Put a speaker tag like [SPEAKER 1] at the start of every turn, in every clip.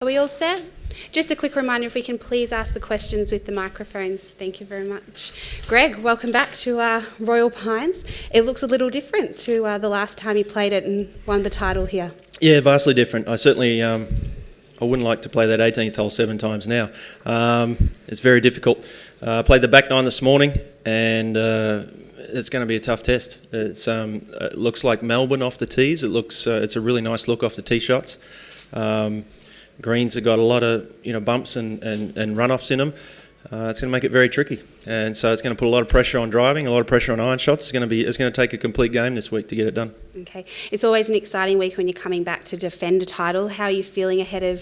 [SPEAKER 1] Are we all set? Just a quick reminder, if we can please ask the questions with the microphones. Thank you very much. Greg, welcome back to Royal Pines. It looks a little different to the last time you played it and won the title here.
[SPEAKER 2] Yeah, vastly different. I certainly, I wouldn't like to play that 18th hole 7 times now. It's very difficult. I played the back 9 this morning, and it's going to be a tough test. It looks like Melbourne off the tees. It's a really nice look off the tee shots. Greens have got a lot of bumps and runoffs in them. It's going to make it very tricky, and so it's going to put a lot of pressure on driving, a lot of pressure on iron shots. It's going to take a complete game this week to get it done.
[SPEAKER 1] Okay, it's always an exciting week when you're coming back to defend a title. How are you feeling ahead of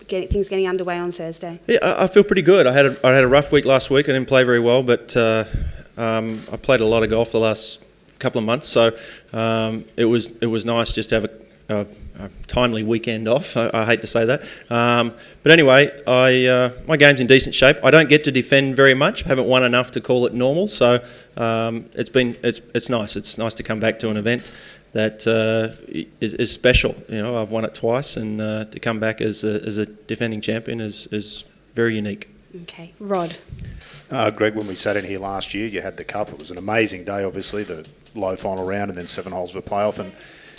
[SPEAKER 1] things getting underway on Thursday?
[SPEAKER 2] Yeah, I feel pretty good. I had a rough week last week. I didn't play very well, but I played a lot of golf the last couple of months, so it was nice just to have a timely weekend off. I hate to say that, but anyway, my game's in decent shape. I don't get to defend very much. I haven't won enough to call it normal, so it's nice. It's nice to come back to an event that is special. I've won it twice, and to come back as a defending champion is very unique.
[SPEAKER 1] Okay, Rod.
[SPEAKER 3] Greg, when we sat in here last year, you had the Cup. It was an amazing day, obviously, the low final round and then 7 holes of a playoff, and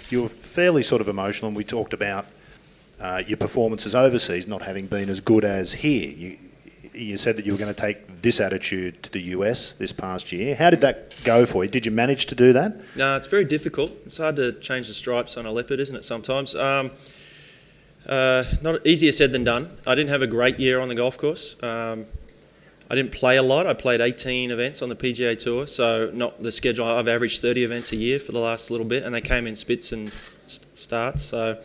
[SPEAKER 3] you were fairly sort of emotional, and we talked about your performances overseas not having been as good as here. You said that you were going to take this attitude to the US this past year. How did that go for you? Did you manage to do that?
[SPEAKER 2] No, it's very difficult. It's hard to change the stripes on a leopard, isn't it, sometimes? Not easier said than done. I didn't have a great year on the golf course. I didn't play a lot. I played 18 events on the PGA Tour, so not the schedule. I've averaged 30 events a year for the last little bit, and they came in spits and starts. So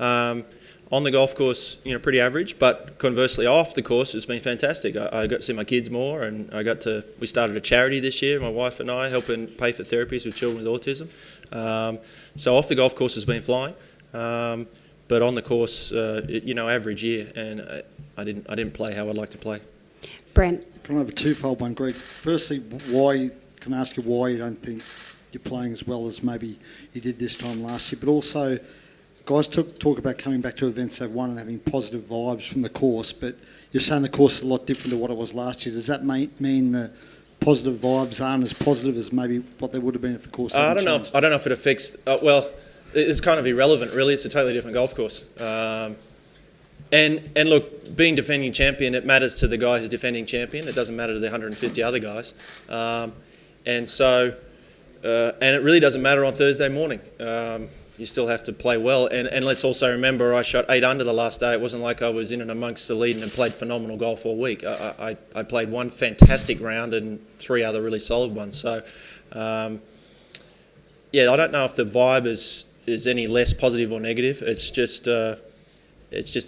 [SPEAKER 2] on the golf course, pretty average, but conversely off the course, it's been fantastic. I got to see my kids more, and we started a charity this year, my wife and I, helping pay for therapies with children with autism. So off the golf course has been flying, but on the course, average year, and I didn't play how I'd like to play.
[SPEAKER 1] Brent.
[SPEAKER 4] Can I have a twofold one, Greg? Firstly, why you don't think you're playing as well as maybe you did this time last year? But also, guys talk about coming back to events they've won and having positive vibes from the course, but you're saying the course is a lot different to what it was last year. Does that mean the positive vibes aren't as positive as maybe what they would have been if the course hadn't changed?
[SPEAKER 2] I don't know if it affects... well, it's kind of irrelevant, really. It's a totally different golf course. And look, being defending champion, it matters to the guy who's defending champion. It doesn't matter to the 150 other guys. And it really doesn't matter on Thursday morning. You still have to play well. And let's also remember, I shot 8 under the last day. It wasn't like I was in and amongst the lead and played phenomenal golf all week. I played 1 fantastic round and 3 other really solid ones. So, I don't know if the vibe is any less positive or negative. It's just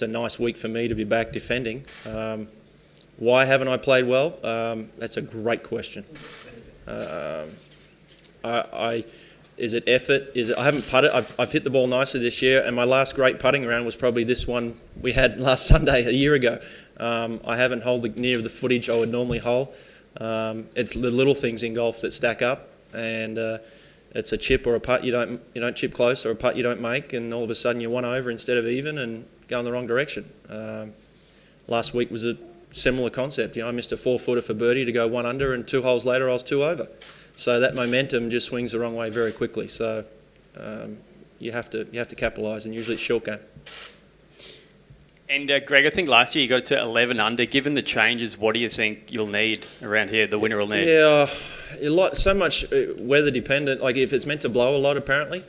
[SPEAKER 2] a nice week for me to be back defending. Why haven't I played well? That's a great question. Is it effort? I haven't putted. I've hit the ball nicely this year, and my last great putting round was probably this one we had last Sunday a year ago. I haven't held near the footage I would normally hold. It's the little things in golf that stack up, and it's a chip or a putt you don't chip close, or a putt you don't make, and all of a sudden you're 1 over instead of even and go in the wrong direction. Last week was a similar concept. I missed a 4-footer for birdie to go 1 under, and 2 holes later I was 2 over. So that momentum just swings the wrong way very quickly. So you have to capitalise, and usually it's short game.
[SPEAKER 5] And Greg, I think last year you got to 11 under. Given the changes, what do you think you'll need around here? The winner will need. Yeah,
[SPEAKER 2] so much weather dependent. Like if it's meant to blow a lot, apparently.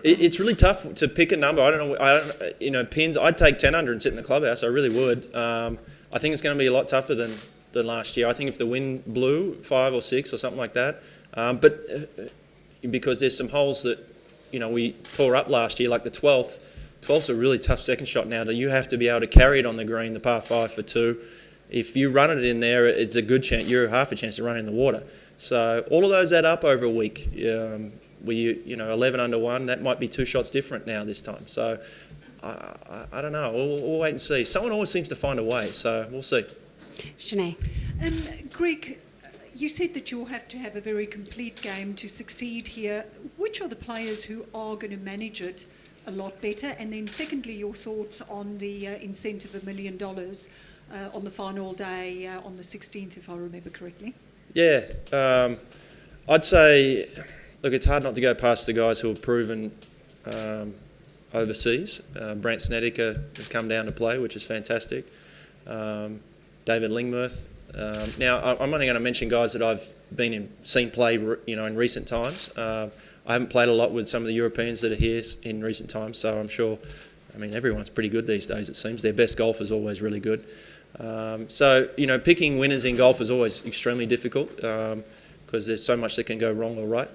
[SPEAKER 2] It's really tough to pick a number. I don't know. Pins. I'd take 10 under and sit in the clubhouse. I really would. I think it's going to be a lot tougher than last year. I think if the wind blew 5 or 6 or something like that, but because there's some holes that we tore up last year, like the 12th. 12th's a really tough second shot now. You have to be able to carry it on the green, the par 5 for 2. If you run it in there, it's a good chance. You're half a chance to run in the water. So all of those add up over a week. 11 under 1, that might be 2 shots different now this time. So I don't know. We'll wait and see. Someone always seems to find a way, so we'll see.
[SPEAKER 1] Sinead.
[SPEAKER 6] Greg, you said that you'll have to have a very complete game to succeed here. Which are the players who are going to manage it a lot better? And then secondly, your thoughts on the incentive of $1 million on the final day on the 16th, if I remember correctly?
[SPEAKER 2] Yeah, I'd say, look, it's hard not to go past the guys who have proven overseas. Brant Snedeker has come down to play, which is fantastic. David Lingmuth. Now, I'm only going to mention guys that I've seen play, in recent times. I haven't played a lot with some of the Europeans that are here in recent times, so I'm sure, everyone's pretty good these days, it seems. Their best golf is always really good. So, picking winners in golf is always extremely difficult because there's so much that can go wrong or right.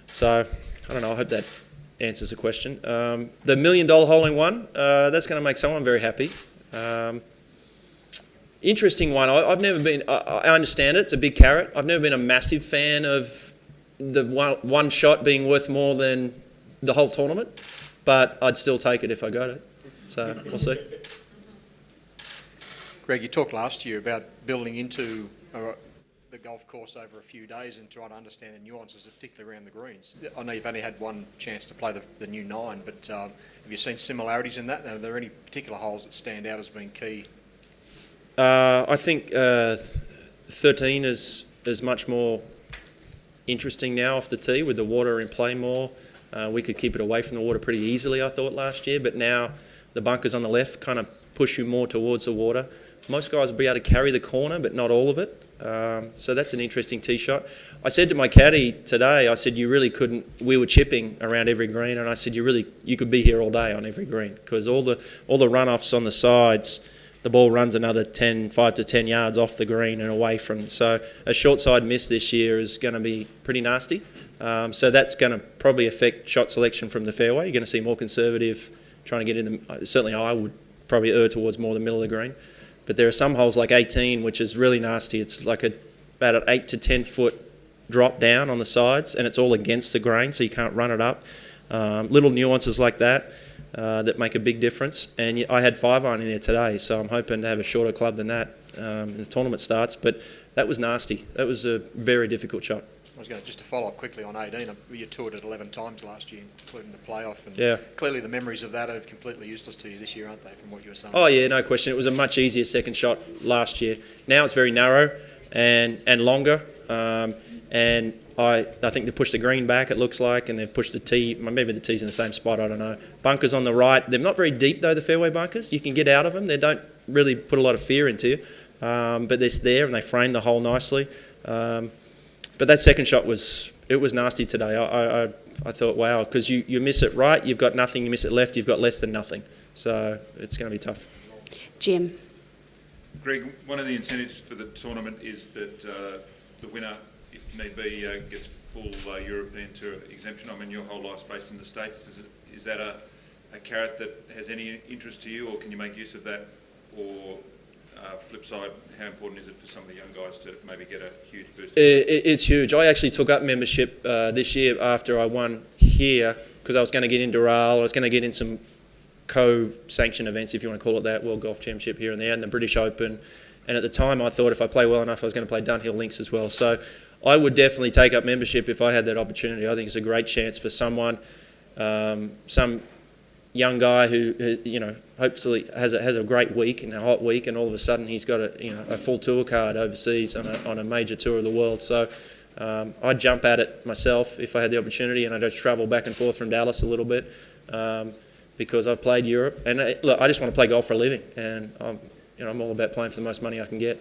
[SPEAKER 2] So, I don't know, I hope that answers the question. The $1 million hole-in-one, that's going to make someone very happy. Interesting one. I've never been, I understand it, it's a big carrot. I've never been a massive fan of the one shot being worth more than the whole tournament, but I'd still take it if I got it. So, we'll see.
[SPEAKER 7] Greg, you talked last year about building into the golf course over a few days and trying to understand the nuances, particularly around the greens. I know you've only had one chance to play the new 9, but have you seen similarities in that? Are there any particular holes that stand out as being key?
[SPEAKER 2] I think 13 is much more interesting now off the tee with the water in play more. We could keep it away from the water pretty easily, I thought, last year, but now the bunkers on the left kind of push you more towards the water. Most guys will be able to carry the corner, but not all of it. So that's an interesting tee shot. I said to my caddy today, I said, you really couldn't, we were chipping around every green, and I said, you could be here all day on every green, because all the runoffs on the sides, the ball runs another 5 to 10 yards off the green and away from. So a short side miss this year is going to be pretty nasty. So that's going to probably affect shot selection from the fairway. You're going to see more conservative, trying to get in the, certainly I would probably err towards more the middle of the green. But there are some holes like 18, which is really nasty. It's like about an 8 to 10 foot drop down on the sides, and it's all against the grain, so you can't run it up. Little nuances like that that make a big difference. And I had 5-iron in there today, so I'm hoping to have a shorter club than that when the tournament starts. But that was nasty. That was a very difficult shot.
[SPEAKER 7] I was going to, just to follow up quickly on 18, you toured it 11 times last year, including the playoff. And
[SPEAKER 2] yeah.
[SPEAKER 7] Clearly the memories of that are completely useless to you this year, aren't they, from what you were saying?
[SPEAKER 2] Oh, yeah, no question. It was a much easier second shot last year. Now it's very narrow and longer. And I think they pushed the green back, it looks like, and they've pushed the tee. Maybe the tee's in the same spot, I don't know. Bunkers on the right. They're not very deep, though, the fairway bunkers. You can get out of them. They don't really put a lot of fear into you. But they're there, and they frame the hole nicely. But that second shot was nasty today. I thought, wow, because you miss it right, you've got nothing. You miss it left, you've got less than nothing. So it's going to be tough.
[SPEAKER 1] Jim.
[SPEAKER 8] Greg, one of the incentives for the tournament is that the winner, if need be, gets full European Tour exemption. I mean, your whole life's based in the States. Is that a carrot that has any interest to you, or can you make use of that? Or flip side, how important is it for some of the young guys to maybe get a huge boost?
[SPEAKER 2] It's huge. I actually took up membership this year after I won here because I was going to get into Doral. I was going to get in some co-sanctioned events, if you want to call it that, World Golf Championship here and there, and the British Open. And at the time, I thought if I play well enough, I was going to play Dunhill Links as well. So I would definitely take up membership if I had that opportunity. I think it's a great chance for someone, some young guy who hopefully has a great week and a hot week, and all of a sudden he's got a full tour card overseas on a major tour of the world. So I'd jump at it myself if I had the opportunity, and I'd just travel back and forth from Dallas a little bit because I've played Europe. And look, I just want to play golf for a living, and I'm all about playing for the most money I can get.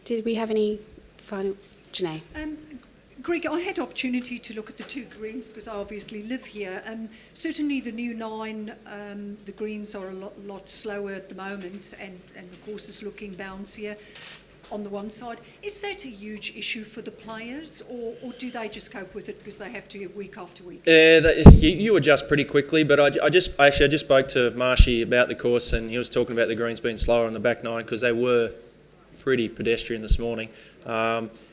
[SPEAKER 1] Did we have any final? Janae.
[SPEAKER 6] Greg, I had opportunity to look at the two greens because I obviously live here. Certainly the new 9, the greens are a lot slower at the moment, and the course is looking bouncier on the one side. Is that a huge issue for the players, or do they just cope with it because they have to week after week?
[SPEAKER 2] You adjust pretty quickly, but I just spoke to Marshy about the course, and he was talking about the greens being slower on the back 9 because they were pretty pedestrian this morning.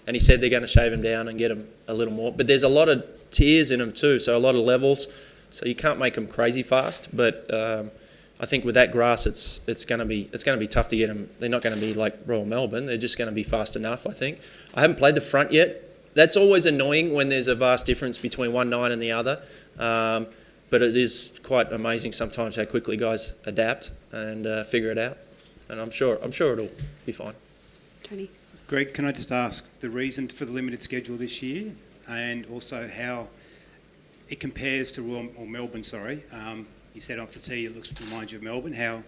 [SPEAKER 2] And he said they're going to shave them down and get them a little more. But there's a lot of tiers in them too, so a lot of levels. So you can't make them crazy fast. But I think with that grass, it's going to be tough to get them. They're not going to be like Royal Melbourne. They're just going to be fast enough, I think. I haven't played the front yet. That's always annoying when there's a vast difference between one 9 and the other. but it is quite amazing sometimes how quickly guys adapt and figure it out. And I'm sure it'll be fine.
[SPEAKER 1] Tony.
[SPEAKER 9] Greg, can I just ask the reason for the limited schedule this year, and also how it compares to Melbourne? Sorry, you said off the tee it reminds you of Melbourne.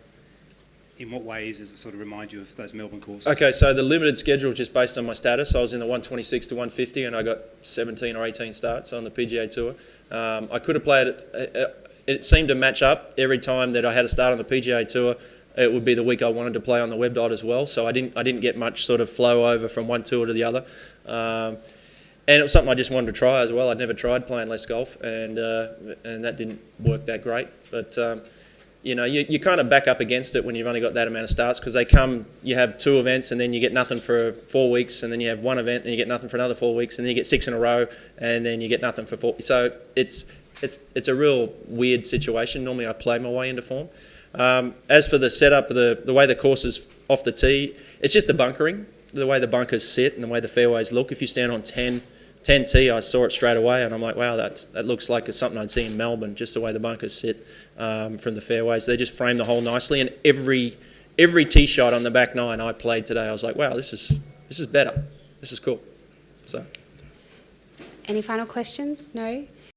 [SPEAKER 9] In what ways does it sort of remind you of those Melbourne courses?
[SPEAKER 2] Okay, so the limited schedule is just based on my status. I was in the 126 to 150 and I got 17 or 18 starts on the PGA Tour. I could have played it. It seemed to match up every time that I had a start on the PGA Tour. It would be the week I wanted to play on the web dot as well, so I didn't get much sort of flow over from one tour to the other. And it was something I just wanted to try as well. I'd never tried playing less golf, and that didn't work that great. But you kind of back up against it when you've only got that amount of starts, because you have 2 events and then you get nothing for 4 weeks, and then you have 1 event and you get nothing for another 4 weeks, and then you get 6 in a row and then you get nothing for 4. So it's a real weird situation. Normally I play my way into form. As for the setup, the way the course is off the tee, it's just the bunkering, the way the bunkers sit and the way the fairways look. If you stand on 10 tee, I saw it straight away and I'm like, wow, that looks like it's something I'd see in Melbourne, just the way the bunkers sit from the fairways. They just frame the hole nicely, and every tee shot on the back 9 I played today, I was like, wow, this is better. This is cool. So.
[SPEAKER 1] Any final questions? No?